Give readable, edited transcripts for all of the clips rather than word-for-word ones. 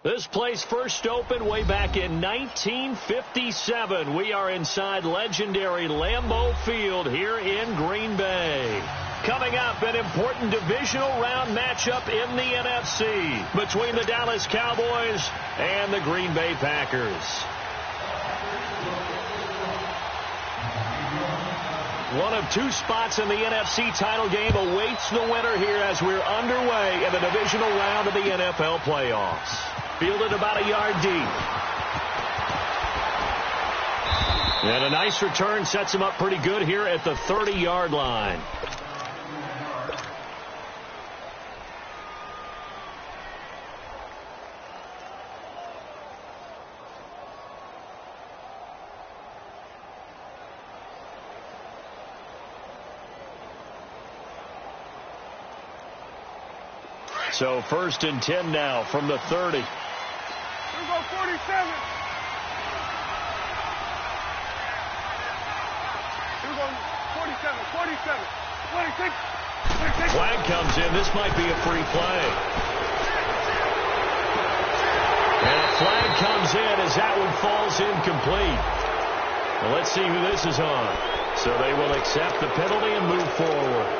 This place first opened way back in 1957. We are inside legendary Lambeau Field here in Green Bay. Coming up, an important divisional round matchup in the NFC between the Dallas Cowboys and the Green Bay Packers. One of two spots in the NFC title game awaits the winner here as we're underway in the divisional round of the NFL playoffs. Fielded about a yard deep. And a nice return sets him up pretty good here at the 30-yard line. So 1st and 10 now from the 30. Here we go, 47. Here we go, 47, 26. Flag comes in. This might be a free play. And a flag comes in as that one falls incomplete. Well, let's see who this is on. So they will accept the penalty and move forward.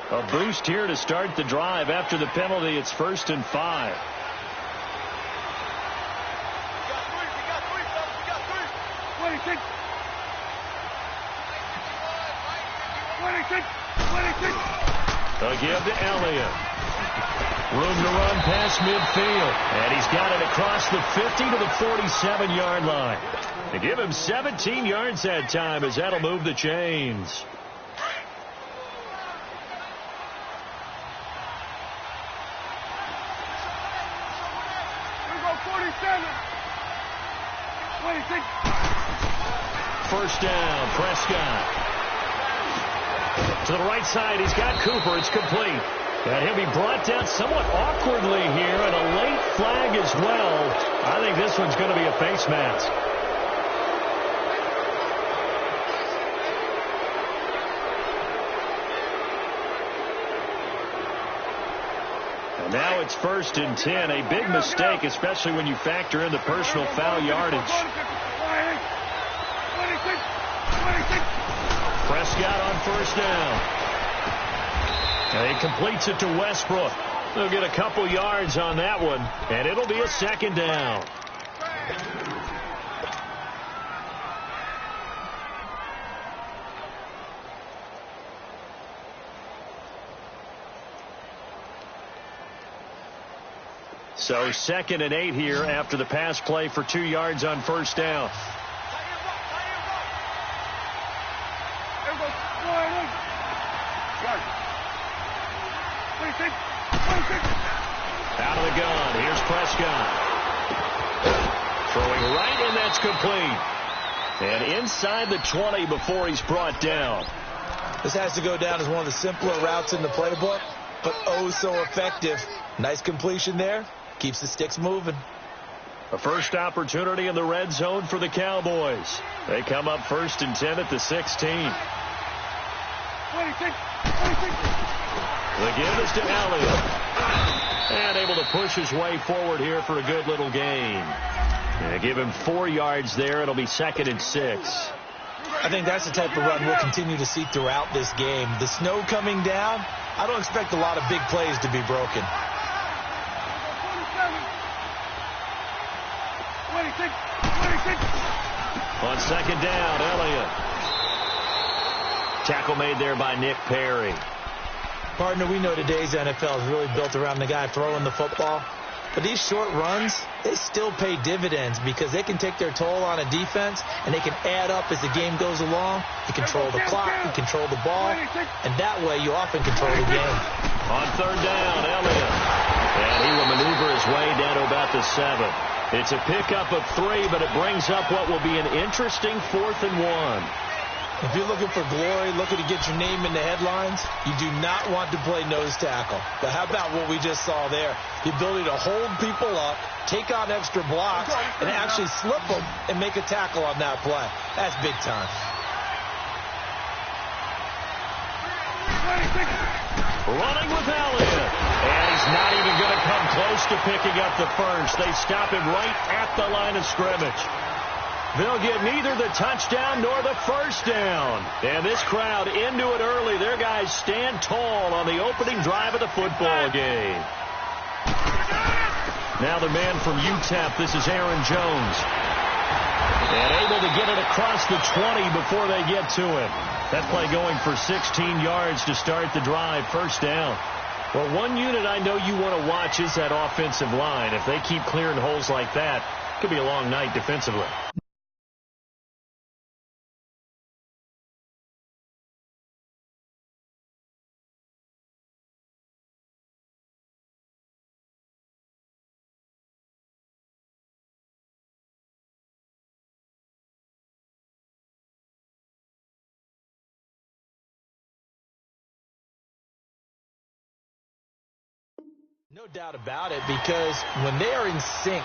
A boost here to start the drive. After the penalty, it's 1st and 5. We got three. 26. 26. A give to Elliott. Room to run past midfield. And he's got it across the 50 to the 47-yard line. They give him 17 yards that time as that'll move the chains. First down, Prescott. To the right side, he's got Cooper. It's complete. And he'll be brought down somewhat awkwardly here, and a late flag as well. I think this one's going to be a face mask. And now it's 1st and 10. A big mistake, especially when you factor in the personal foul yardage. Prescott on 1st down. And he completes it to Westbrook. They'll get a couple yards on that one, and it'll be a 2nd down. So 2nd and 8 here after the pass play for 2 yards on 1st down. Out of the gun. Here's Prescott. Throwing right, and that's complete. And inside the 20 before he's brought down. This has to go down as one of the simpler routes in the playbook, but oh so effective. Nice completion there. Keeps the sticks moving. A first opportunity in the red zone for the Cowboys. They come up 1st and 10 at the 16. 26. The give is to Elliott. And able to push his way forward here for a good little gain. And give him 4 yards there. It'll be 2nd and 6. I think that's the type of run we'll continue to see throughout this game. The snow coming down, I don't expect a lot of big plays to be broken. 26. On 2nd down, Elliott. Tackle made there by Nick Perry. Partner, we know today's NFL is really built around the guy throwing the football. But these short runs, they still pay dividends because they can take their toll on a defense, and they can add up as the game goes along. You control the clock, you control the ball, and that way you often control the game. On 3rd down, Elliott. And he will maneuver his way down to about the 7. It's a pickup of 3, but it brings up what will be an interesting 4th and 1. If you're looking for glory, looking to get your name in the headlines, you do not want to play nose tackle. But how about what we just saw there? The ability to hold people up, take on extra blocks, and actually slip them and make a tackle on that play. That's big time. Running with Elliott. And he's not even going to come close to picking up the first. They stop him right at the line of scrimmage. They'll get neither the touchdown nor the first down. And this crowd into it early. Their guys stand tall on the opening drive of the football game. Now the man from UTEP, this is Aaron Jones. And able to get it across the 20 before they get to him. That play going for 16 yards to start the drive, first down. Well, one unit I know you want to watch is that offensive line. If they keep clearing holes like that, it could be a long night defensively. No doubt about it, because when they are in sync,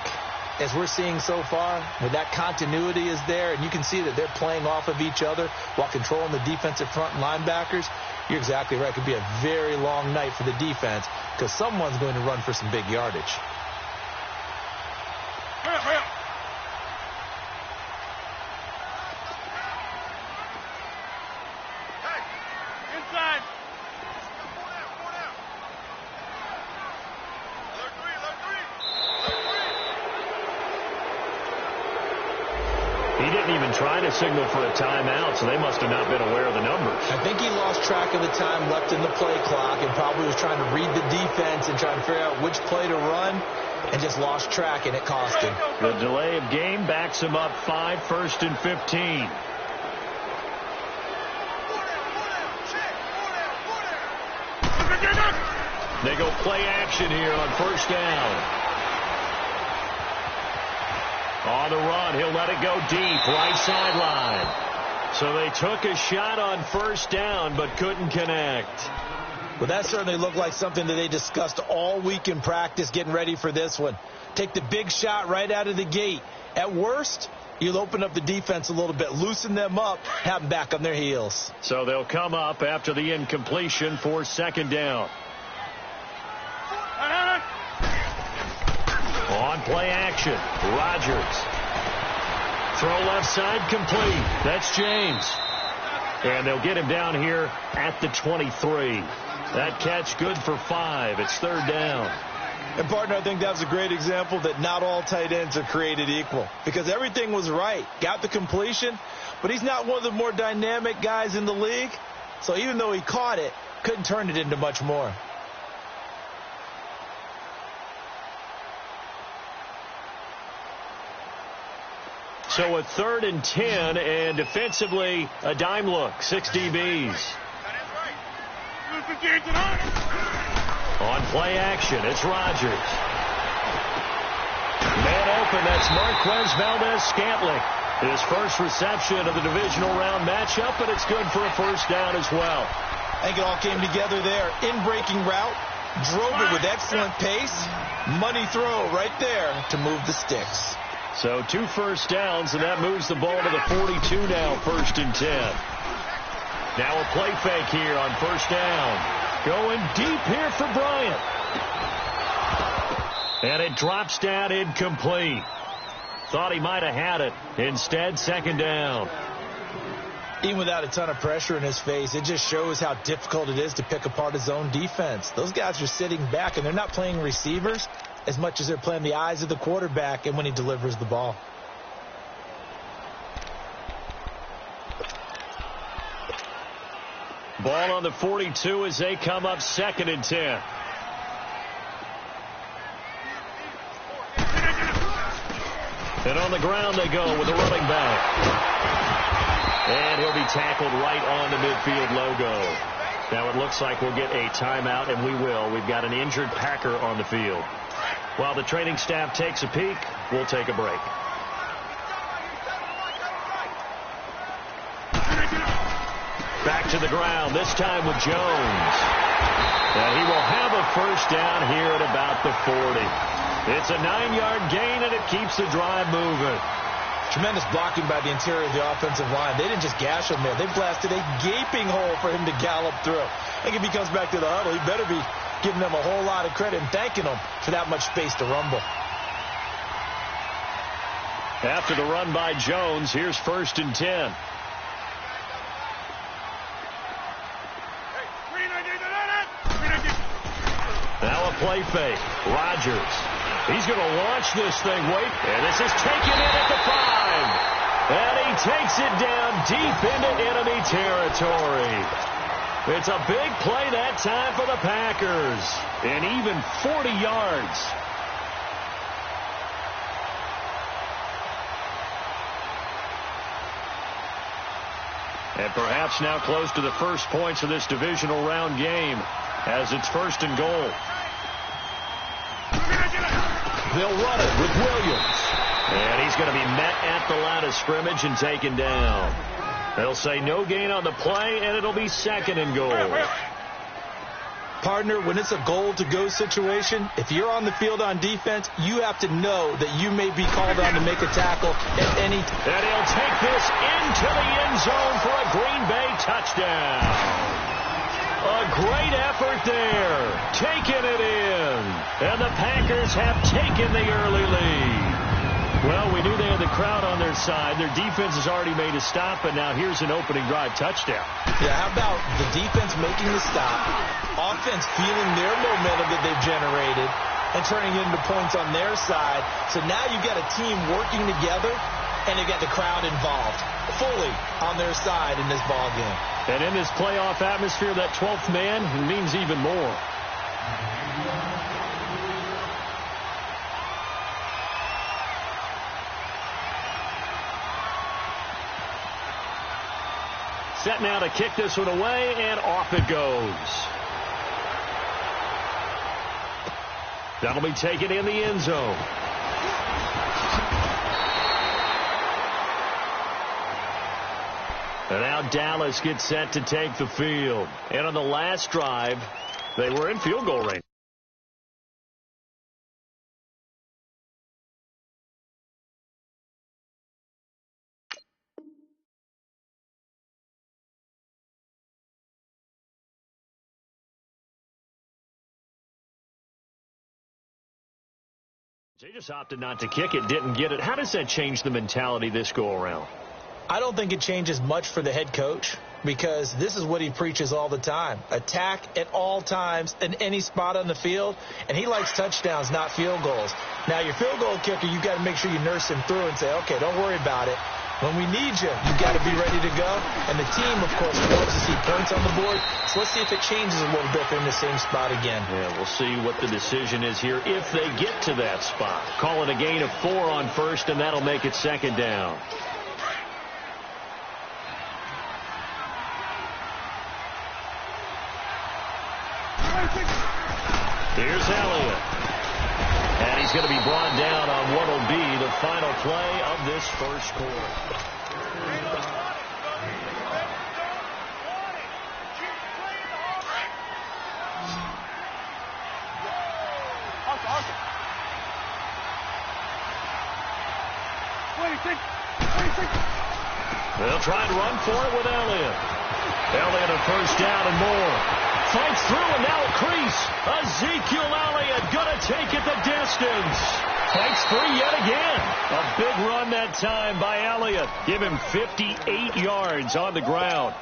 as we're seeing so far, when that continuity is there, and you can see that they're playing off of each other while controlling the defensive front linebackers, you're exactly right. It could be a very long night for the defense because someone's going to run for some big yardage. Hurry up. Hey, inside. He didn't even try to signal for a timeout, so they must have not been aware of the numbers. I think he lost track of the time left in the play clock and probably was trying to read the defense and trying to figure out which play to run and just lost track, and it cost him. The delay of game backs him up 5, 1st and 15. They go play action here on first down. On the run, he'll let it go deep, right sideline. So they took a shot on first down, but couldn't connect. Well, that certainly looked like something that they discussed all week in practice getting ready for this one. Take the big shot right out of the gate. At worst, you'll open up the defense a little bit, loosen them up, have them back on their heels. So they'll come up after the incompletion for second down. On play action, Rodgers. Throw left side complete. That's James. And they'll get him down here at the 23. That catch good for 5. It's third down. And, partner, I think that was a great example that not all tight ends are created equal, because everything was right. Got the completion, but he's not one of the more dynamic guys in the league. So even though he caught it, couldn't turn it into much more. So a 3rd and 10, and defensively, a dime look, 6 DBs. On play action, it's Rodgers. Man open, that's Marquez Valdez-Scantling. His first reception of the divisional round matchup, but it's good for a first down as well. I think it all came together there. In-breaking route, drove it with excellent pace. Money throw right there to move the sticks. So 2 first downs, and that moves the ball to the 42 now, 1st and 10. Now a play fake here on first down. Going deep here for Bryant. And it drops down incomplete. Thought he might have had it. Instead, second down. Even without a ton of pressure in his face, it just shows how difficult it is to pick apart his own defense. Those guys are sitting back, and they're not playing receivers as much as they're playing the eyes of the quarterback and when he delivers the ball. Ball on the 42 as they come up 2nd and 10. And on the ground they go with the running back. And he'll be tackled right on the midfield logo. Now it looks like we'll get a timeout, and we will. We've got an injured Packer on the field. While the training staff takes a peek, we'll take a break. Back to the ground, this time with Jones. And he will have a first down here at about the 40. It's a 9-yard gain, and it keeps the drive moving. Tremendous blocking by the interior of the offensive line. They didn't just gash him there. They blasted a gaping hole for him to gallop through. I think if he comes back to the huddle, he better be giving them a whole lot of credit and thanking them for that much space to rumble. After the run by Jones, here's 1st and 10. Now a play fake. Rodgers. He's going to launch this thing. Wait. And this is taken in at the 5. And he takes it down deep into enemy territory. It's a big play that time for the Packers. And even 40 yards. And perhaps now close to the first points of this divisional round game as it's 1st and goal. They'll run it with Williams. And he's going to be met at the line of scrimmage and taken down. They'll say no gain on the play, and it'll be 2nd and goal. Partner, when it's a goal-to-go situation, if you're on the field on defense, you have to know that you may be called on to make a tackle at any time. And he'll take this into the end zone for a Green Bay touchdown. A great effort there. Taking it in. And the Packers have taken the early lead. Well, we knew they had the crowd on their side. Their defense has already made a stop, and now here's an opening drive touchdown. Yeah, how about the defense making the stop, offense feeling their momentum that they've generated, and turning it into points on their side. So now you've got a team working together, and they've got the crowd involved fully on their side in this ball game. And in this playoff atmosphere, that 12th man means even more. Set now to kick this one away, and off it goes. That'll be taken in the end zone. And now Dallas gets set to take the field. And on the last drive, they were in field goal range. They just opted not to kick it, didn't get it. How does that change the mentality this go-around? I don't think it changes much for the head coach because this is what he preaches all the time. Attack at all times in any spot on the field, and he likes touchdowns, not field goals. Now, your field goal kicker, you've got to make sure you nurse him through and say, okay, don't worry about it. When we need you, you've got to be ready to go. And the team, of course, wants to see points on the board. So let's see if it changes a little bit. They're in the same spot again. Yeah, we'll see what the decision is here if they get to that spot. Call it a gain of 4 on 1st, and that'll make it 2nd down. Here's Elliott. And he's going to be brought down on what will be the final play of this first quarter. They'll try and run for it with Elliott. Elliott a first down and more. Fights through, and now a crease. Ezekiel Elliott going to take it the distance. Fights free yet again. A big run that time by Elliott. Give him 58 yards on the ground.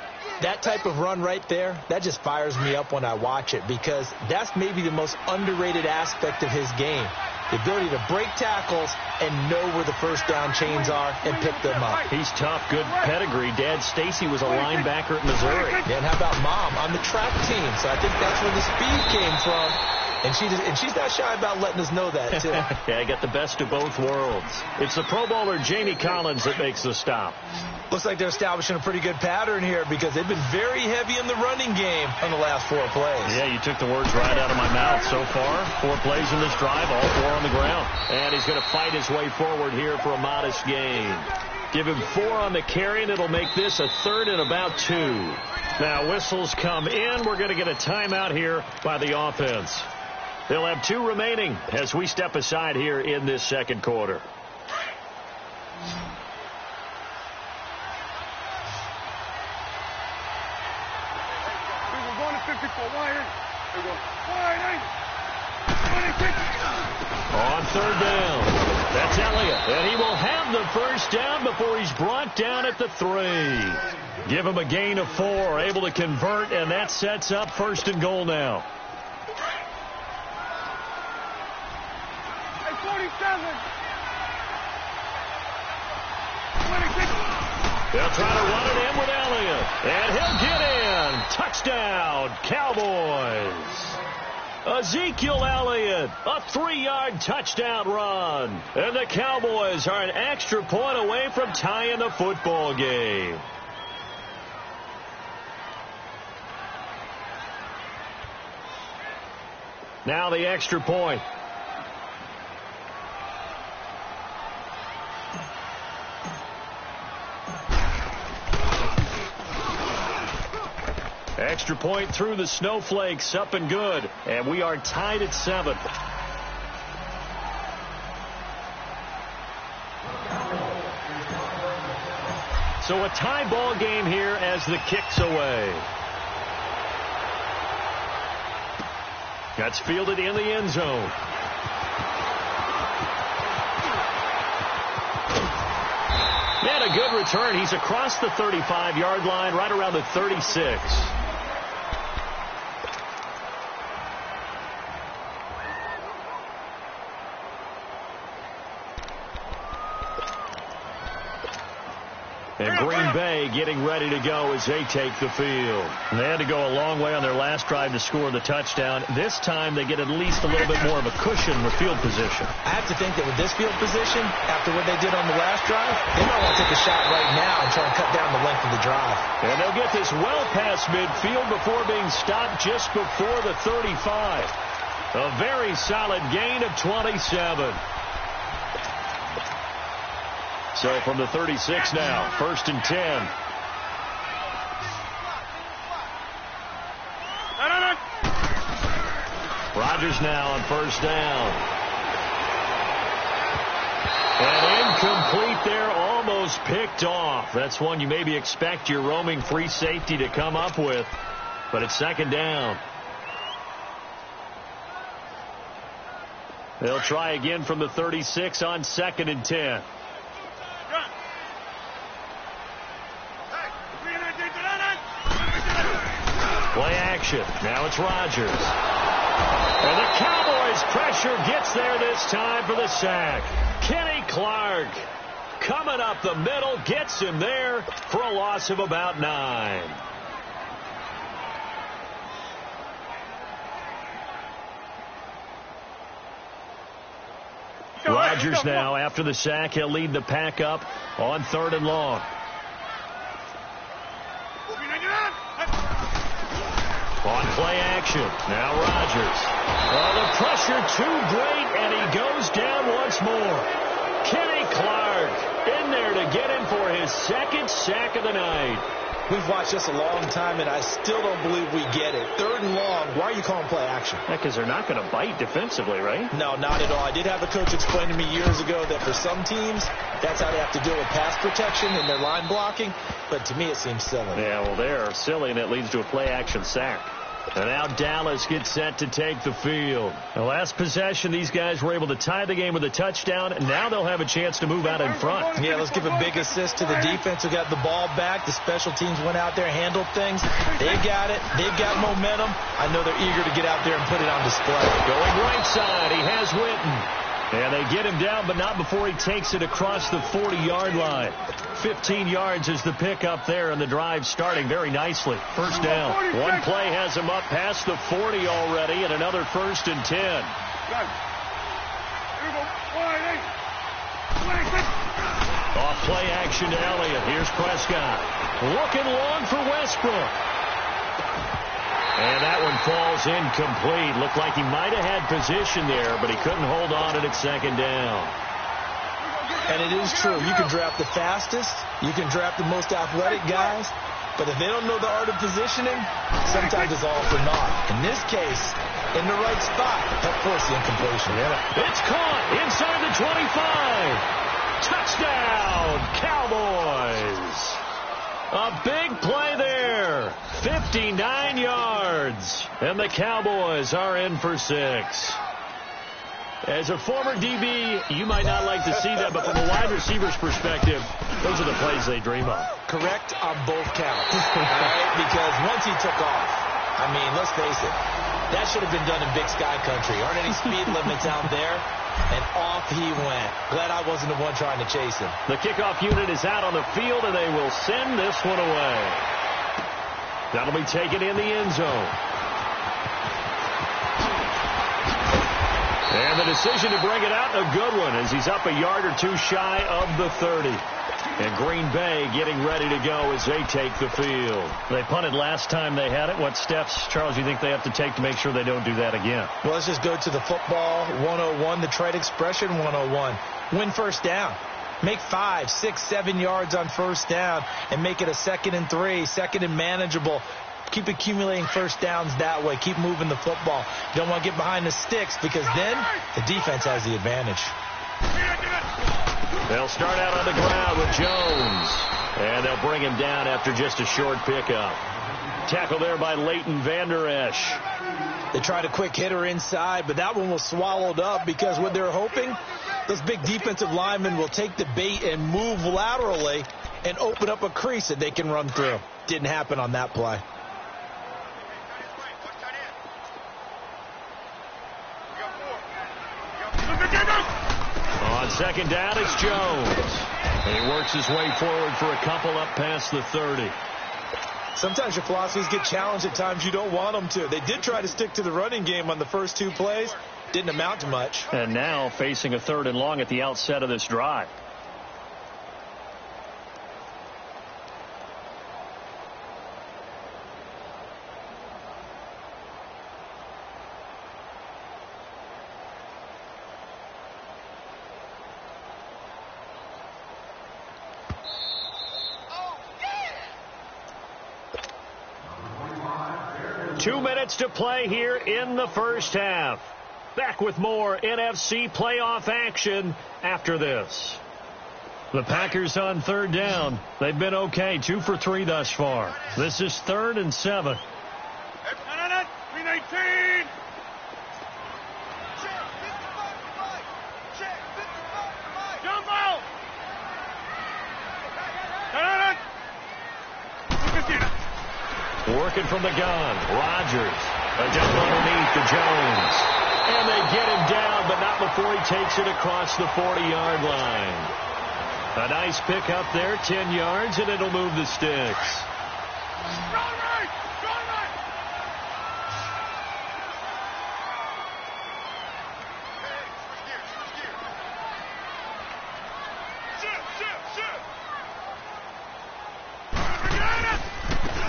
That type of run right there, that just fires me up when I watch it because that's maybe the most underrated aspect of his game. The ability to break tackles and know where the first down chains are and pick them up. He's tough, good pedigree. Dad Stacy was a linebacker at Missouri. And how about Mom on the track team? So I think that's where the speed came from. And she's not shy about letting us know that, too. Yeah, I got the best of both worlds. It's the Pro Bowler Jamie Collins that makes the stop. Looks like they're establishing a pretty good pattern here because they've been very heavy in the running game on the last 4 plays. Yeah, you took the words right out of my mouth. So far, 4 plays in this drive, all 4 on the ground. And he's going to fight his way forward here for a modest gain. Give him 4 on the carry, and it'll make this a 3rd and about 2. Now whistles come in. We're going to get a timeout here by the offense. They'll have 2 remaining as we step aside here in this second quarter. We're going to 54 wide. We're going wide. On third down, that's Elliott, and he will have the first down before he's brought down at the 3. Give him a gain of 4, able to convert, and that sets up first and goal now. 47. 26. They'll try to run it in with Elliott, and he'll get in. Touchdown, Cowboys. Ezekiel Elliott, a 3-yard touchdown run. And the Cowboys are an extra point away from tying the football game. Now the extra point. Extra point through the snowflakes, up and good. And we are tied at 7. So a tie ball game here as the kick's away. That's fielded in the end zone. And a good return. He's across the 35-yard line, right around the 36. And Green Bay getting ready to go as they take the field. And they had to go a long way on their last drive to score the touchdown. This time they get at least a little bit more of a cushion with field position. I have to think that with this field position, after what they did on the last drive, they might want to take a shot right now and try and cut down the length of the drive. And they'll get this well past midfield before being stopped just before the 35. A very solid gain of 27. So from the 36 now, first and 10. Rodgers now on first down. And incomplete there, almost picked off. That's one you maybe expect your roaming free safety to come up with, but it's second down. They'll try again from the 36 on second and 10. Play action. Now it's Rodgers. And the Cowboys pressure gets there this time for the sack. Kenny Clark coming up the middle, gets him there for a loss of about 9. Rodgers now after the sack. He'll lead the pack up on third and long. On play action. Now Rodgers. Oh, the pressure too great, and he goes down once more. Kenny Clark in there to get him for his second sack of the night. We've watched this a long time, and I still don't believe we get it. Third and long. Why are you calling play action? Because they're not going to bite defensively, right? No, not at all. I did have a coach explain to me years ago that for some teams, that's how they have to deal with pass protection in their line blocking. But to me, it seems silly. Yeah, well, they're silly, and it leads to a play action sack. And now Dallas gets set to take the field. The last possession, these guys were able to tie the game with a touchdown, and now they'll have a chance to move out in front. Yeah, let's give a big assist to the defense who got the ball back. The special teams went out there, handled things. They got it. They've got momentum. I know they're eager to get out there and put it on display. Going right side, he has Witten. And they get him down, but not before he takes it across the 40-yard line. 15 yards is the pickup there, and the drive starting very nicely. First down. One play has him up past the 40 already, and another first and 10. Off play action to Elliott. Here's Prescott. Looking long for Westbrook. And that one falls incomplete. Looked like he might have had position there, but he couldn't hold on to it at second down. And it is true. You can draft the fastest. You can draft the most athletic guys. But if they don't know the art of positioning, sometimes it's all for naught. In this case, in the right spot, help force the incompletion. It's caught inside the 25. Touchdown, Cowboys. A big play there. 59 yards. And the Cowboys are in for 6. As a former DB, you might not like to see that, but from a wide receiver's perspective, those are the plays they dream of. Correct on both counts. All right? Because once he took off, I mean, let's face it, that should have been done in Big Sky Country. Aren't any speed limits out there? And off he went. Glad I wasn't the one trying to chase him. The kickoff unit is out on the field, and they will send this one away. That'll be taken in the end zone. And the decision to bring it out, a good one, as he's up a yard or two shy of the 30. And Green Bay getting ready to go as they take the field. They punted last time they had it. What steps, Charles, you think they have to take to make sure they don't do that again? Well, let's just go to the football 101, the trade expression 101. Win first down. Make 5, 6, 7 yards on first down and make it a 2nd and 3, 2nd and manageable. Keep accumulating first downs that way. Keep moving the football. You don't want to get behind the sticks because then the defense has the advantage. They'll start out on the ground with Jones. And they'll bring him down after just a short pickup. Tackle there by Leighton Vander Esch. They tried a quick hitter inside, but that one was swallowed up because what they're hoping, those big defensive linemen will take the bait and move laterally and open up a crease that they can run through. Didn't happen on that play. On second down, it's Jones. And he works his way forward for a couple up past the 30. Sometimes your philosophies get challenged at times you don't want them to. They did try to stick to the running game on the first 2 plays. Didn't amount to much. And now facing a 3rd and long at the outset of this drive. Two minutes to play here in the first half. Back with more NFC playoff action after this. The Packers on 3rd down. They've been okay. 2 for 3 thus far. This is 3rd and 7. 319. Jump out. Working from the gun. Rodgers. A dump underneath to Jones. And they get him down, but not before he takes it across the 40-yard line. A nice pick up there, 10 yards, and it'll move the sticks.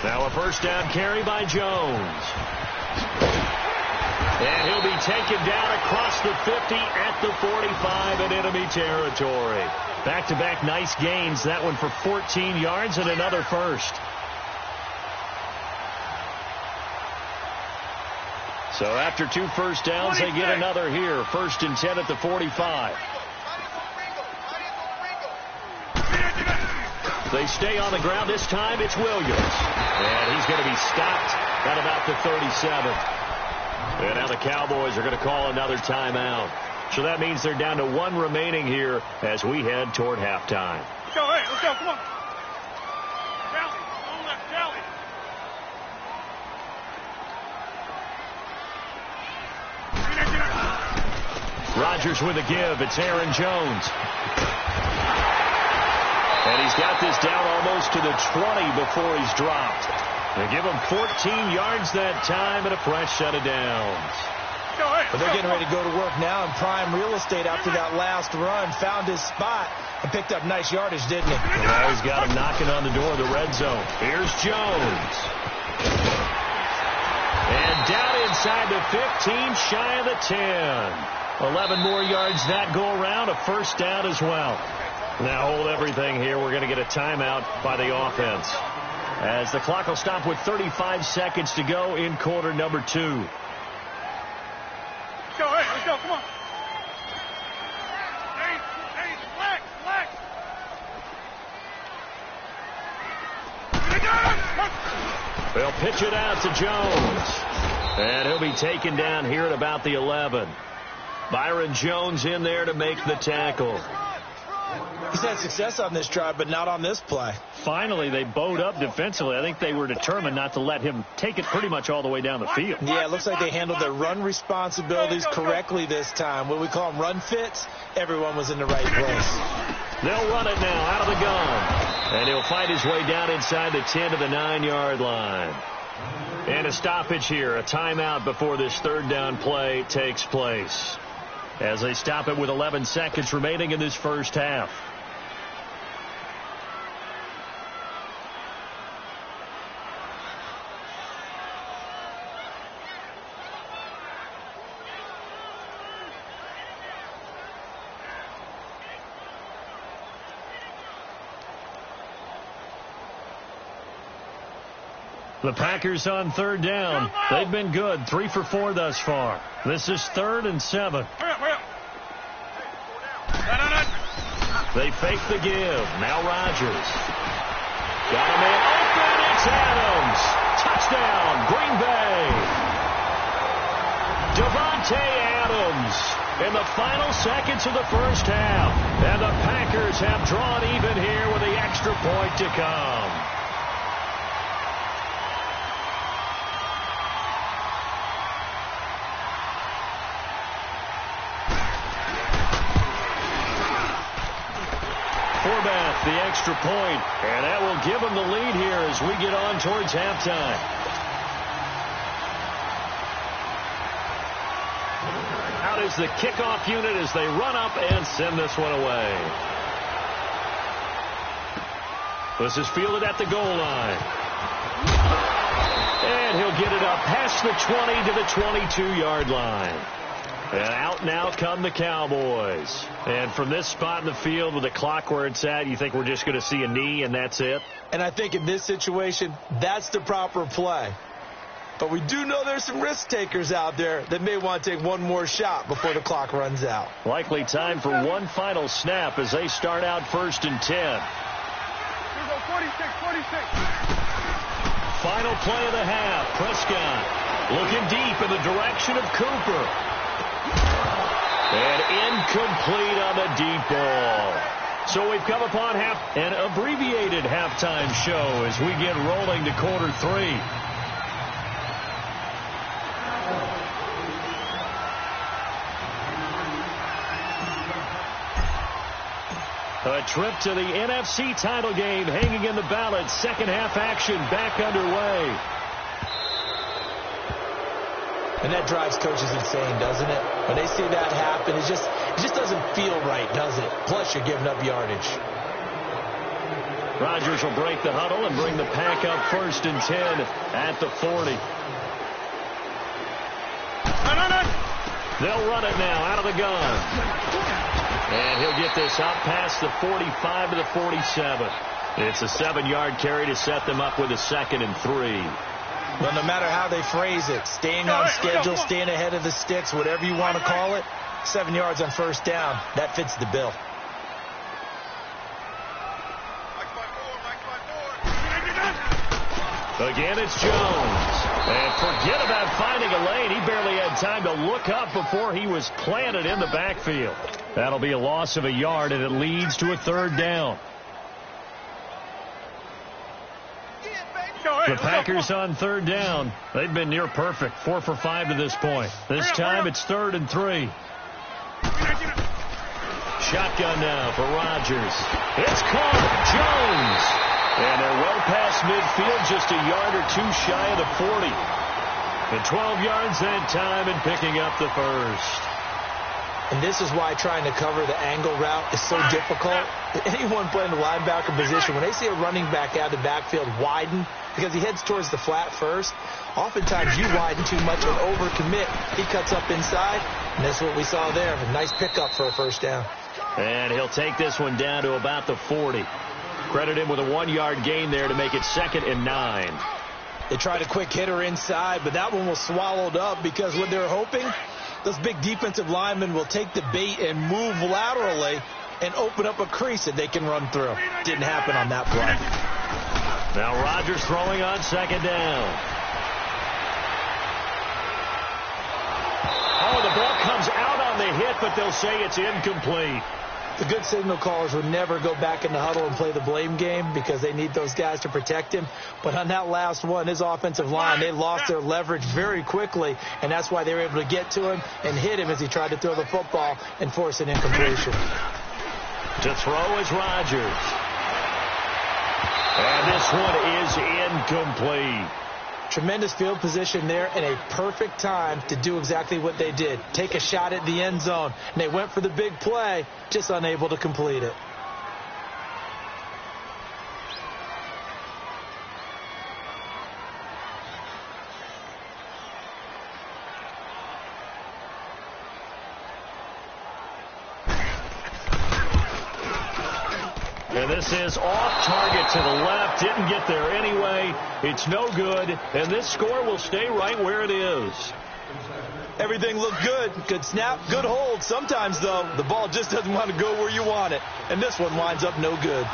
Now a first down carry by Jones. And he'll be taken down across the 50 at the 45 in enemy territory. Back-to-back nice gains. That one for 14 yards and another first. So after 2 first downs, they get another here. 1st and 10 at the 45. They stay on the ground. This time it's Williams. And he's going to be stopped at about the 37. And now the Cowboys are going to call another timeout. So that means they're down to 1 remaining here as we head toward halftime. Let's go, hey, let's go, come on. Tally, on left, tally. Rodgers with a give. It's Aaron Jones. And he's got this down almost to the 20 before he's dropped. They give him 14 yards that time and a fresh set of downs. But they're getting ready to go to work now in prime real estate after that last run. Found his spot and picked up nice yardage, didn't he? Now he's got him knocking on the door of the red zone. Here's Jones. And down inside the 15, shy of the 10. 11 more yards that go around, a first down as well. Now hold everything here. We're going to get a timeout by the offense. as the clock will stop with 35 seconds to go in quarter number 2. Let's go, hey, let's go, come on. Hey, relax. They'll pitch it out to Jones. And he'll be taken down here at about the 11. Byron Jones in there to make the tackle. He's had success on this drive, but not on this play. Finally, they bowed up defensively. I think they were determined not to let him take it pretty much all the way down the field. Yeah, it looks like they handled their run responsibilities correctly this time. What we call them run fits, everyone was in the right place. They'll run it now out of the gun. And he'll fight his way down inside the 10 to the 9-yard line. And a stoppage here, a timeout before this third down play takes place, as they stop it with 11 seconds remaining in this first half. The Packers on third down. They've been good, 3 for 4 thus far. This is 3rd and 7. Hurry up. They fake the give. Now Rodgers. Got a man open. It's Adams. Touchdown, Green Bay. Devontae Adams in the final seconds of the first half. And the Packers have drawn even here with the extra point to come. The extra point, and that will give them the lead here as we get on towards halftime. Out is the kickoff unit as they run up and send this one away. This is fielded at the goal line. And he'll get it up past the 20 to the 22-yard line. And out now come the Cowboys. And from this spot in the field with the clock where it's at, you think we're just going to see a knee and that's it? And I think in this situation, that's the proper play. But we do know there's some risk takers out there that may want to take one more shot before the clock runs out. Likely time for one final snap as they start out 1st and 10. Here we go, 46. Final play of the half. Prescott looking deep in the direction of Cooper. And incomplete on the deep ball. So we've come upon an abbreviated halftime show as we get rolling to quarter 3. A trip to the NFC title game hanging in the balance. Second half action back underway. And that drives coaches insane, doesn't it? When they see that happen, it just doesn't feel right, does it? Plus, you're giving up yardage. Rodgers will break the huddle and bring the Pack up 1st and 10 at the 40. They'll run it now out of the gun. And he'll get this up past the 45 to the 47. It's a 7-yard carry to set them up with a 2nd and 3. But no matter how they phrase it, staying on schedule, staying ahead of the sticks, whatever you want to call it, 7 yards on 1st down, that fits the bill. Again, it's Jones. And forget about finding a lane. He barely had time to look up before he was planted in the backfield. That'll be a loss of a yard, and it leads to a 3rd down. The Packers on 3rd down. They've been near perfect, 4 for 5 to this point. This time it's 3rd and 3. Shotgun now for Rodgers. It's caught. Jones. And they're well past midfield, just a yard or 2 shy of the 40. And 12 yards that time and picking up the 1st. And this is why trying to cover the angle route is so difficult. Anyone playing the linebacker position, when they see a running back out of the backfield widen, because he heads towards the flat first, oftentimes you widen too much and overcommit. He cuts up inside, and that's what we saw there. A nice pickup for a 1st down. And he'll take this one down to about the 40. Credit him with a 1-yard gain there to make it 2nd and 9. They tried a quick hitter inside, but that one was swallowed up because what they're hoping, those big defensive linemen will take the bait and move laterally and open up a crease that they can run through. Didn't happen on that play. Now Rodgers throwing on 2nd down. Oh, the ball comes out on the hit, but they'll say it's incomplete. The good signal callers would never go back in the huddle and play the blame game because they need those guys to protect him. But on that last one, his offensive line, they lost their leverage very quickly, and that's why they were able to get to him and hit him as he tried to throw the football and force an incompletion. To throw is Rodgers. And this one is incomplete. Tremendous field position there and a perfect time to do exactly what they did. Take a shot at the end zone. And they went for the big play, just unable to complete it. And this is off target to the left. Didn't get there anyway. It's no good. And this score will stay right where it is. Everything looked good. Good snap, good hold. Sometimes, though, the ball just doesn't want to go where you want it. And this one winds up no good.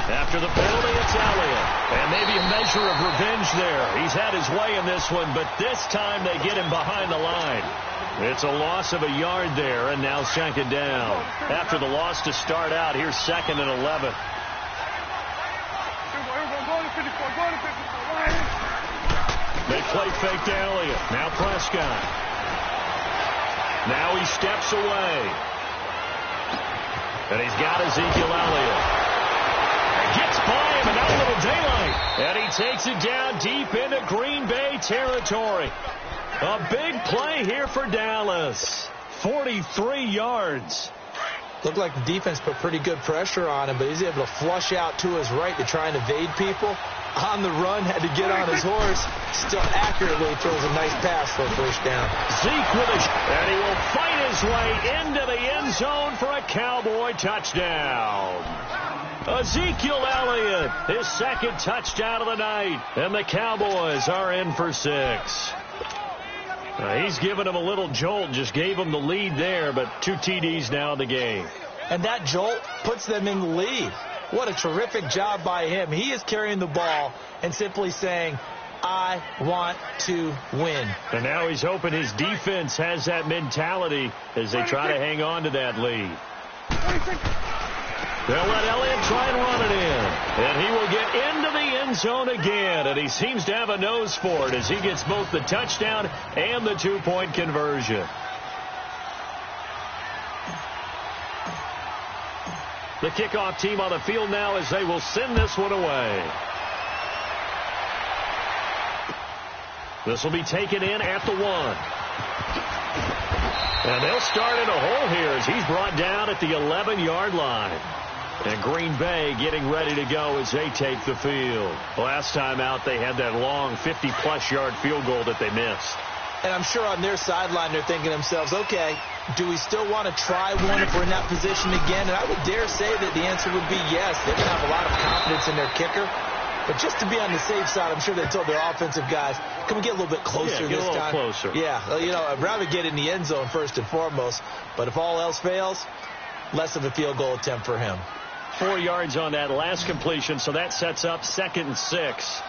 After the penalty, it's Elliott. And maybe a measure of revenge there. He's had his way in this one, but this time they get him behind the line. It's a loss of a yard there, and now 2nd down. After the loss to start out, here's 2nd and 11. They play fake to Elliott. Now Prescott. Now he steps away. And he's got Ezekiel Elliott. Gets by him, and now a little daylight. And he takes it down deep into Green Bay territory. A big play here for Dallas. 43 yards. Looked like the defense put pretty good pressure on him, but he's able to flush out to his right to try and evade people. On the run, had to get on his horse. Still accurately throws a nice pass for a first down. Zeke with a and he will fight his way into the end zone for a Cowboy touchdown. Ezekiel Elliott, his 2nd touchdown of the night, and the Cowboys are in for 6. He's given him a little jolt, just gave him the lead there, but 2 TDs now in the game. And that jolt puts them in the lead. What a terrific job by him. He is carrying the ball and simply saying, I want to win. And now he's hoping his defense has that mentality as they try to hang on to that lead. They'll let Elliott try and run it in. And he will get into the end zone again. And he seems to have a nose for it as he gets both the touchdown and the 2-point conversion. The kickoff team on the field now as they will send this one away. This will be taken in at the 1. And they'll start in a hole here as he's brought down at the 11-yard line. And Green Bay getting ready to go as they take the field. Last time out, they had that long 50-plus yard field goal that they missed. And I'm sure on their sideline they're thinking to themselves, okay, do we still want to try one if we're in that position again? And I would dare say that the answer would be yes. They're going to have a lot of confidence in their kicker. But just to be on the safe side, I'm sure they told their offensive guys, can we get a little bit closer this time? Closer. Yeah, you know, I'd rather get in the end zone first and foremost. But if all else fails, less of a field goal attempt for him. 4 yards on that last completion, so that sets up 2nd and 6.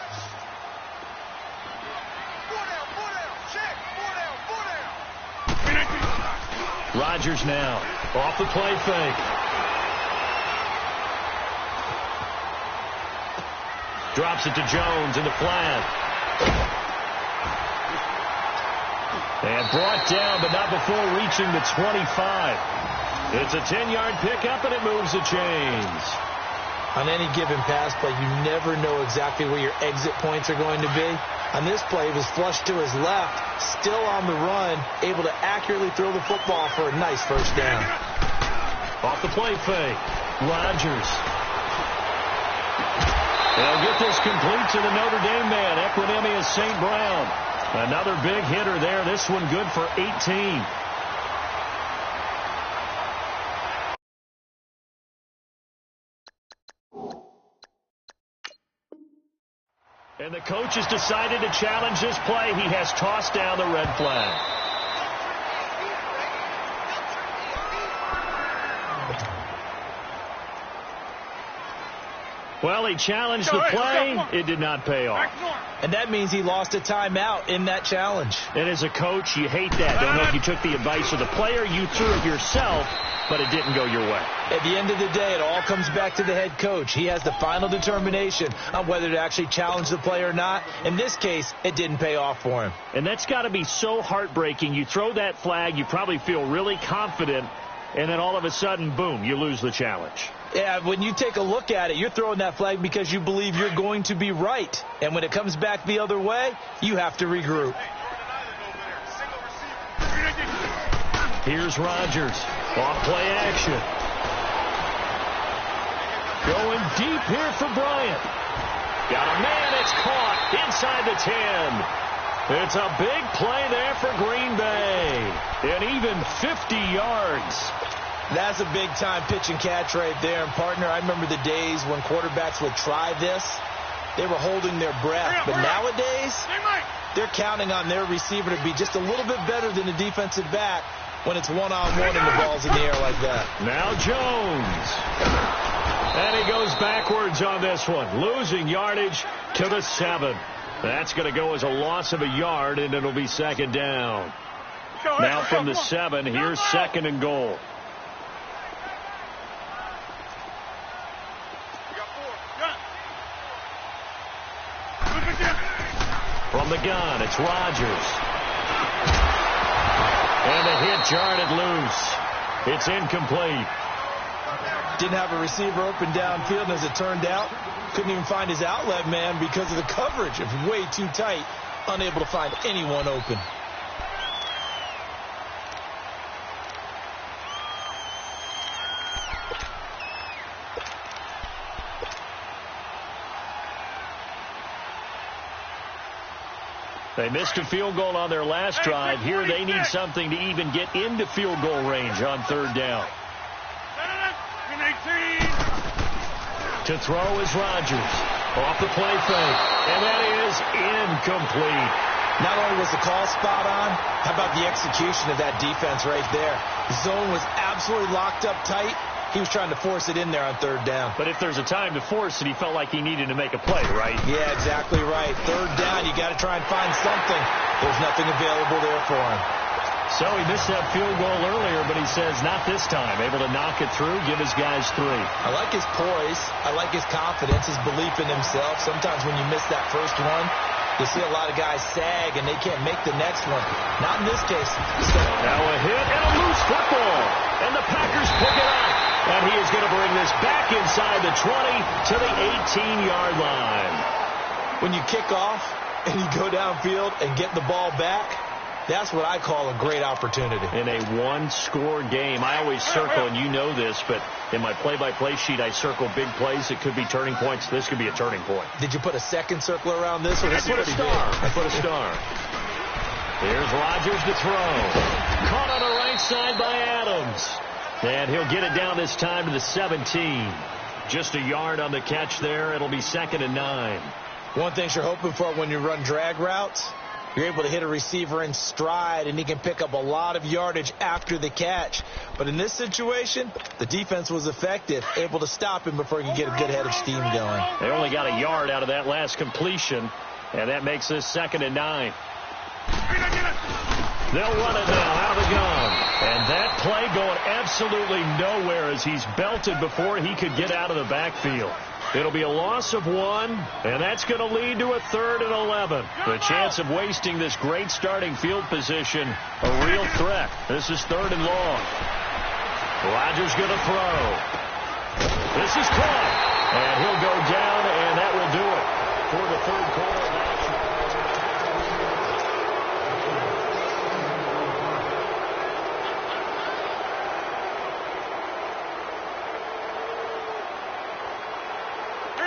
Rodgers now off the play fake. Drops it to Jones in the flat. And brought down, but not before reaching the 25. It's a 10-yard pickup, and it moves the chains. On any given pass play, you never know exactly where your exit points are going to be. On this play, he was flushed to his left, still on the run, able to accurately throw the football for a nice first down. Off the play fake, Rodgers. They'll get this complete to the Notre Dame man, Equinemius St. Brown. Another big hitter there, this one good for 18. And the coach has decided to challenge this play. He has tossed down the red flag. Well, he challenged the play. It did not pay off. And that means he lost a timeout in that challenge. And as a coach, you hate that. Don't know if you took the advice of the player. You threw it yourself, but it didn't go your way. At the end of the day, it all comes back to the head coach. He has the final determination on whether to actually challenge the play or not. In this case, it didn't pay off for him. And that's got to be so heartbreaking. You throw that flag, you probably feel really confident, and then all of a sudden, boom, you lose the challenge. Yeah, when you take a look at it, you're throwing that flag because you believe you're going to be right. And when it comes back the other way, you have to regroup. Here's Rodgers. Off play action. Going deep here for Bryant. Got a man. It's caught inside the 10. It's a big play there for Green Bay. And even 50 yards. That's a big-time pitch and catch right there. And, partner, I remember the days when quarterbacks would try this. They were holding their breath. But nowadays, they're counting on their receiver to be just a little bit better than the defensive back when it's one-on-one and the ball's in the air like that. Now Jones. And he goes backwards on this one, losing yardage to the 7. That's going to go as a loss of a yard, and it'll be second down. Now from the 7, here's second and goal. From the gun, it's Rodgers. And the hit jarred it loose. It's incomplete. Didn't have a receiver open downfield, and as it turned out, couldn't even find his outlet man because of the coverage. It was way too tight, unable to find anyone open. They missed a field goal on their last drive. Here they need something to even get into field goal range on third down. To throw is Rodgers. Off the play fake. And that is incomplete. Not only was the call spot on, how about the execution of that defense right there? The zone was absolutely locked up tight. He was trying to force it in there on third down. But if there's a time to force it, he felt like he needed to make a play, right? Yeah, exactly right. Third down, you got to try and find something. There's nothing available there for him. So he missed that field goal earlier, but he says not this time. Able to knock it through, give his guys 3. I like his poise. I like his confidence, his belief in himself. Sometimes when you miss that first one, you see a lot of guys sag and they can't make the next one. Not in this case. Now a hit and a loose football. And the Packers pick it up. And he is going to bring this back inside the 20 to the 18-yard line. When you kick off and you go downfield and get the ball back, that's what I call a great opportunity. In a one-score game, I always circle, and you know this, but in my play-by-play sheet, I circle big plays. It could be turning points. This could be a turning point. Did you put a second circle around this? Or I put a star. I put a star. Here's Rodgers to throw. Caught on the right side by Adams. And he'll get it down this time to the 17. Just a yard on the catch there. It'll be second and 9. One thing you're hoping for when you run drag routes, you're able to hit a receiver in stride, and he can pick up a lot of yardage after the catch. But in this situation, the defense was effective, able to stop him before he could get a good head of steam going. They only got a yard out of that last completion, and that makes this second and 9. They'll run it now out of the gun. And that play going absolutely nowhere as he's belted before he could get out of the backfield. It'll be a loss of 1, and that's going to lead to a 3rd and 11. The chance of wasting this great starting field position, a real threat. This is 3rd and long. Rodgers going to throw. This is caught, and he'll go down, and that will do it for the 3rd quarter of action.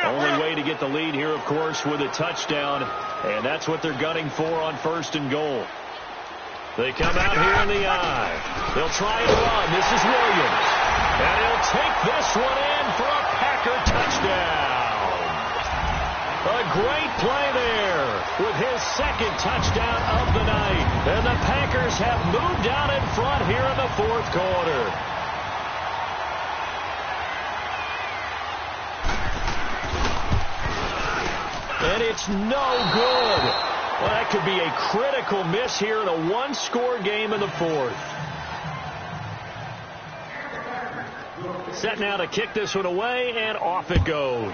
Only way to get the lead here, of course, with a touchdown, and that's what they're gunning for on 1st and goal. They come out here in the eye. They'll try and run. This is Williams. And he'll take this one in for a Packer touchdown. A great play there with his second touchdown of the night. And the Packers have moved out in front here in the fourth quarter. And it's no good. Well, that could be a critical miss here in a one-score game in the fourth. Set now to kick this one away, and off it goes.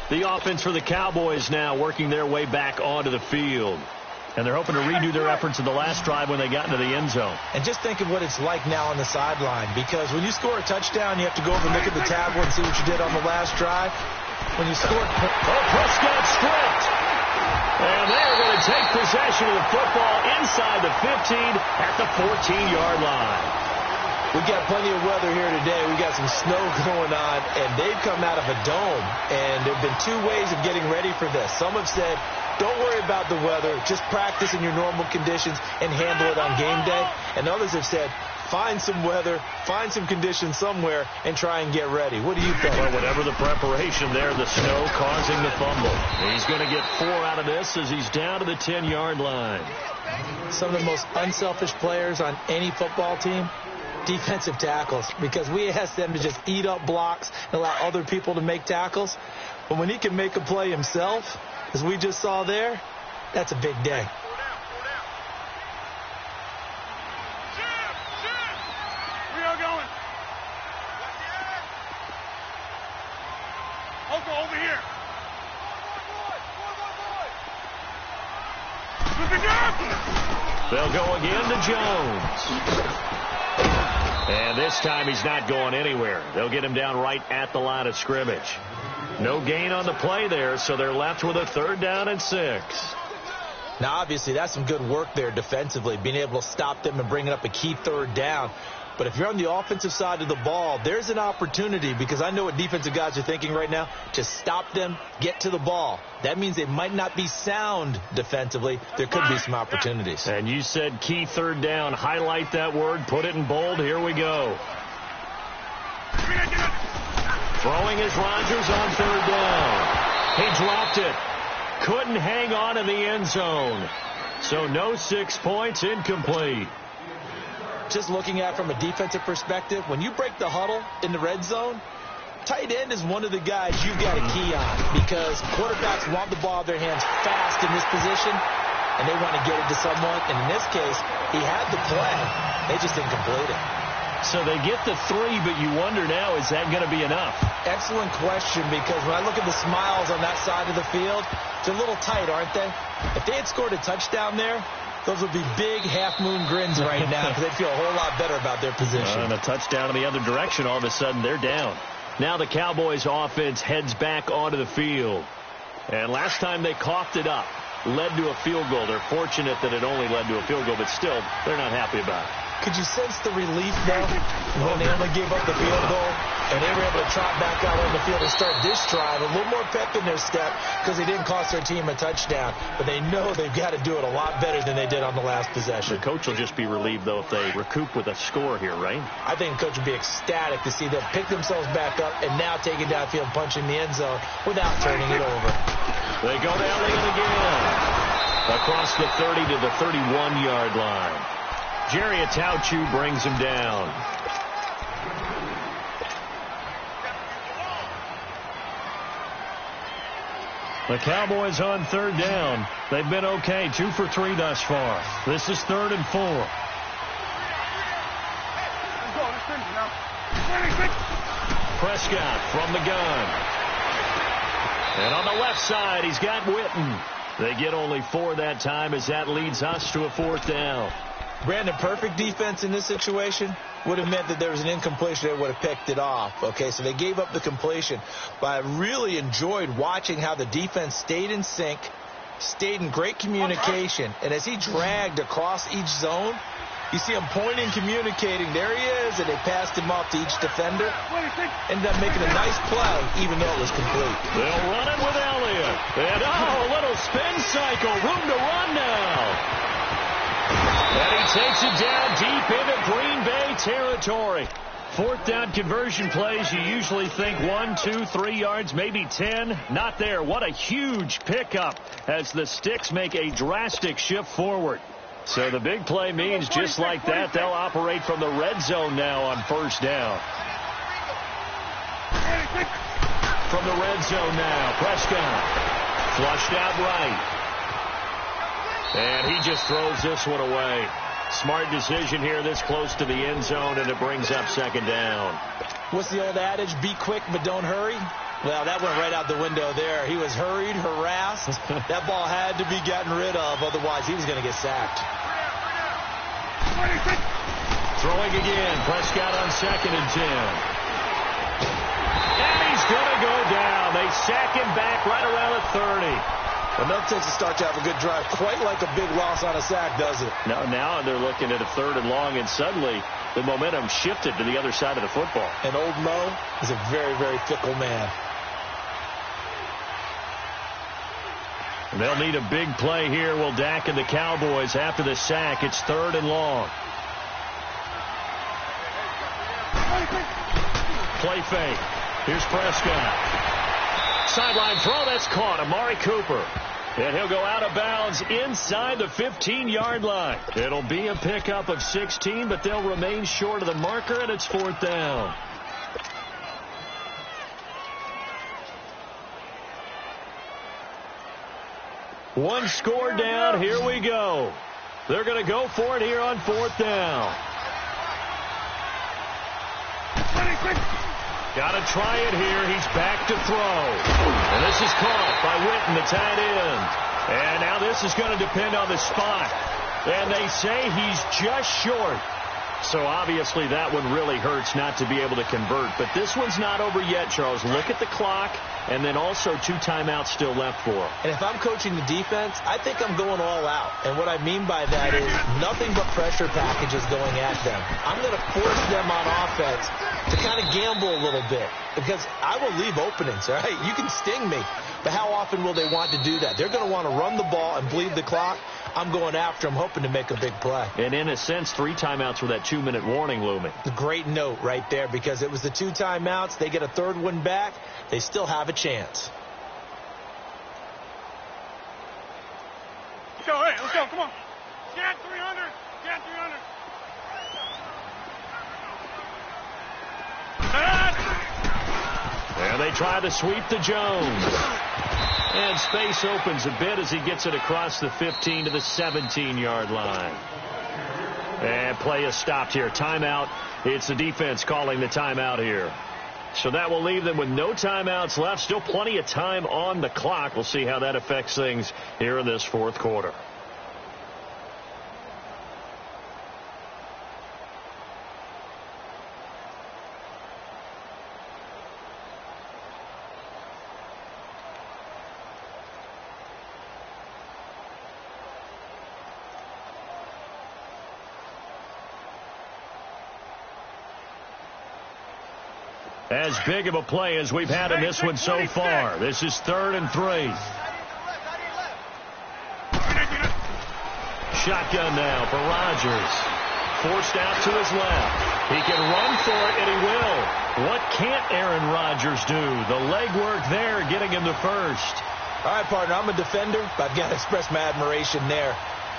The offense for the Cowboys now working their way back onto the field. And they're hoping to redo their efforts in the last drive when they got into the end zone. And just think of what it's like now on the sideline, because when you score a touchdown, you have to go over and look at the tablet and see what you did on the last drive. When you score... Prescott stripped. And they're going to take possession of the football inside the 15 at the 14-yard line. We got plenty of weather here today. We got some snow going on, and they've come out of a dome. And there have been two ways of getting ready for this. Some have said, don't worry about the weather. Just practice in your normal conditions and handle it on game day. And others have said, find some weather, find some conditions somewhere, and try and get ready. What do you think? Well, whatever the preparation there, the snow causing the fumble. He's going to get 4 out of this as he's down to the 10-yard line. Some of the most unselfish players on any football team, defensive tackles, because we ask them to just eat up blocks and allow other people to make tackles. But when he can make a play himself, as we just saw there, that's a big day. Where y'all going? Oko, over here. They'll go again to Jones. And this time he's not going anywhere. They'll get him down right at the line of scrimmage. No gain on the play there, so they're left with a 3rd down and 6. Now, obviously, that's some good work there defensively, being able to stop them and bringing up a key 3rd down. But if you're on the offensive side of the ball, there's an opportunity, because I know what defensive guys are thinking right now, to stop them, get to the ball. That means they might not be sound defensively. There could be some opportunities. And you said key 3rd down. Highlight that word. Put it in bold. Here we go. Throwing is Rodgers on 3rd down. He dropped it. Couldn't hang on in the end zone. So no 6 points, incomplete. Just looking at it from a defensive perspective, when you break the huddle in the red zone, tight end is one of the guys you've got a key on, because quarterbacks want the ball in their hands fast in this position, and they want to get it to someone. And in this case, he had the play. They just didn't complete it. So they get the 3, but you wonder now, is that going to be enough? Excellent question, because when I look at the smiles on that side of the field, they're a little tight, aren't they? If they had scored a touchdown there, those would be big half-moon grins right now, because they'd feel a whole lot better about their position. And a touchdown in the other direction, all of a sudden they're down. Now the Cowboys offense heads back onto the field. And last time they coughed it up, led to a field goal. They're fortunate that it only led to a field goal, but still, they're not happy about it. Could you sense the relief, though, when they only gave up the field goal and they were able to trot back out on the field and start this drive? A little more pep in their step, because they didn't cost their team a touchdown. But they know they've got to do it a lot better than they did on the last possession. The coach will just be relieved, though, if they recoup with a score here, right? I think the coach would be ecstatic to see them pick themselves back up and now take it downfield, punching the end zone without turning it over. They go down it again. Across the 30 to the 31-yard line. Jerry Atauchu brings him down. The Cowboys on 3rd down. They've been okay, 2 for 3 thus far. This is 3rd and 4. Prescott from the gun. And on the left side, he's got Witten. They get only 4 that time, as that leads us to a 4th down. Brandon, perfect defense in this situation would have meant that there was an incompletion. They would have picked it off. Okay, so they gave up the completion. But I really enjoyed watching how the defense stayed in sync, stayed in great communication. And as he dragged across each zone, you see him pointing, communicating. There he is, and they passed him off to each defender. Ended up making a nice play, even though it was complete. They'll run it with Elliott. And, a little spin cycle. Room to run now. And he takes it down deep into Green Bay territory. Fourth down conversion plays, you usually think 1, 2, 3 yards, maybe 10. Not there. What a huge pickup as the Sticks make a drastic shift forward. So the big play means just like that, they'll operate from the red zone now on first down. From the red zone now, Prescott. Flushed out right. And he just throws this one away. Smart decision here this close to the end zone, and it brings up second down. What's the old adage? Be quick, but don't hurry. Well, that went right out the window there. He was hurried, harassed. That ball had to be gotten rid of, otherwise he was going to get sacked. Throwing again. Prescott on 2nd and 10. And he's going to go down. They sack him back right around the 30. Enough takes to start to have a good drive. Quite like a big loss on a sack, does it? Now they're looking at a 3rd and long, and suddenly the momentum shifted to the other side of the football. And old Mo is a very, very fickle man. They'll need a big play here. Will Dak and the Cowboys after the sack. It's 3rd and long. Play fake. Here's Prescott. Sideline throw, that's caught. Amari Cooper. And he'll go out of bounds inside the 15-yard line. It'll be a pickup of 16, but they'll remain short of the marker, and it's 4th down. One score down. Here we go. They're going to go for it here on 4th down. Got to try it here. He's back to throw. And this is caught by Witten, the tight end. And now this is going to depend on the spot. And they say he's just short. So obviously that one really hurts not to be able to convert. But this one's not over yet, Charles. Look at the clock. And then also 2 timeouts still left for him. And if I'm coaching the defense, I think I'm going all out. And what I mean by that is nothing but pressure packages going at them. I'm going to force them on offense to kind of gamble a little bit, because I will leave openings, all right? You can sting me, but how often will they want to do that? They're going to want to run the ball and bleed the clock. I'm going after them, hoping to make a big play. And in a sense, 3 timeouts with that 2-minute warning looming. A great note right there, because it was the 2 timeouts. They get a 3rd one back. They still have a chance. Let's go, hey, let's go, come on. Get 300, get 300. There they try to sweep to Jones. And space opens a bit as he gets it across the 15 to the 17-yard line. And play is stopped here. Timeout. It's the defense calling the timeout here. So that will leave them with no timeouts left. Still plenty of time on the clock. We'll see how that affects things here in this 4th quarter. As big of a play as we've had in this one so far. This is 3rd and 3. Shotgun now for Rodgers. Forced out to his left. He can run for it, and he will. What can't Aaron Rodgers do? The legwork there getting him the first. All right, partner, I'm a defender, but I've got to express my admiration there.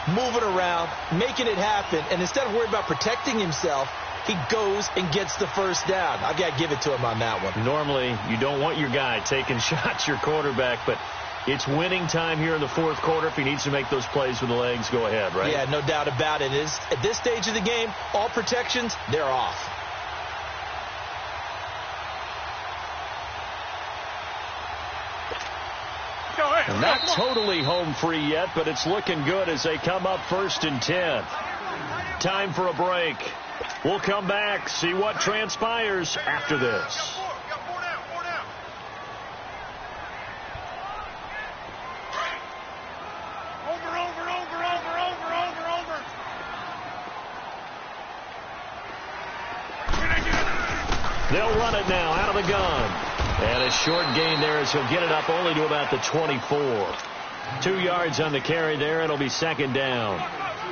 Moving around, making it happen, and instead of worrying about protecting himself, he goes and gets the first down. I've got to give it to him on that one. Normally, you don't want your guy taking shots, your quarterback, but it's winning time here in the 4th quarter. If he needs to make those plays with the legs, go ahead, right? Yeah, no doubt about it. At this stage of the game, all protections, they're off. Not totally home free yet, but it's looking good as they come up 1st and 10. Time for a break. We'll come back, see what transpires after this. They'll run it now out of the gun. And a short gain there as he'll get it up only to about the 24. 2 yards on the carry there. It'll be 2nd down.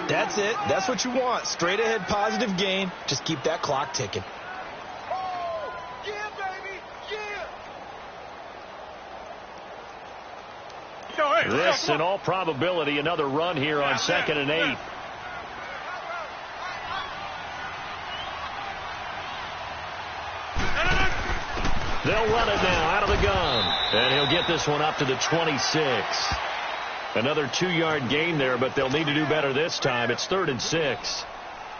That's it. That's what you want. Straight ahead positive gain. Just keep that clock ticking. Oh, yeah, baby, yeah. This, in all probability, another run here on 2nd and 8. They'll run it now out of the gun. And he'll get this one up to the 26. Another 2-yard gain there, but they'll need to do better this time. It's 3rd and 6.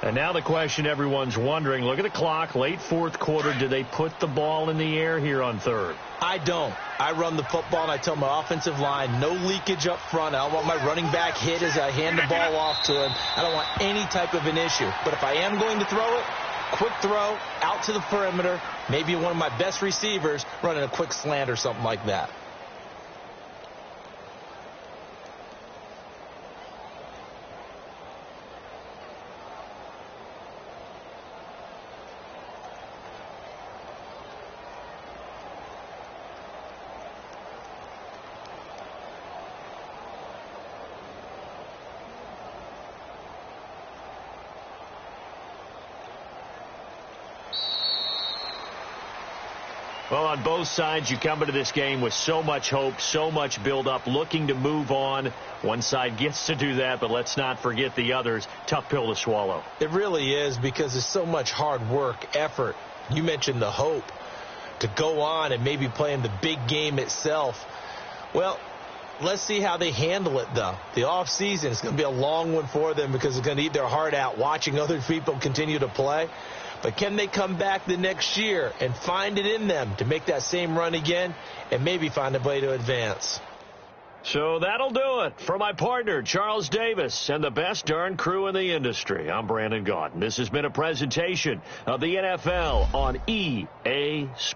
And now the question everyone's wondering, look at the clock, late 4th quarter, do they put the ball in the air here on 3rd? I don't. I run the football, and I tell my offensive line, no leakage up front. I don't want my running back hit as I hand the ball off to him. I don't want any type of an issue. But if I am going to throw it, quick throw, out to the perimeter, maybe one of my best receivers running a quick slant or something like that. Well, on both sides, you come into this game with so much hope, so much build-up, looking to move on. One side gets to do that, but let's not forget the others. Tough pill to swallow. It really is, because there's so much hard work, effort. You mentioned the hope to go on and maybe play in the big game itself. Well, let's see how they handle it, though. The offseason is going to be a long one for them because they're going to eat their heart out watching other people continue to play. But can they come back the next year and find it in them to make that same run again and maybe find a way to advance? So that'll do it. For my partner, Charles Davis, and the best darn crew in the industry, I'm Brandon Gaudin. This has been a presentation of the NFL on EA Sports.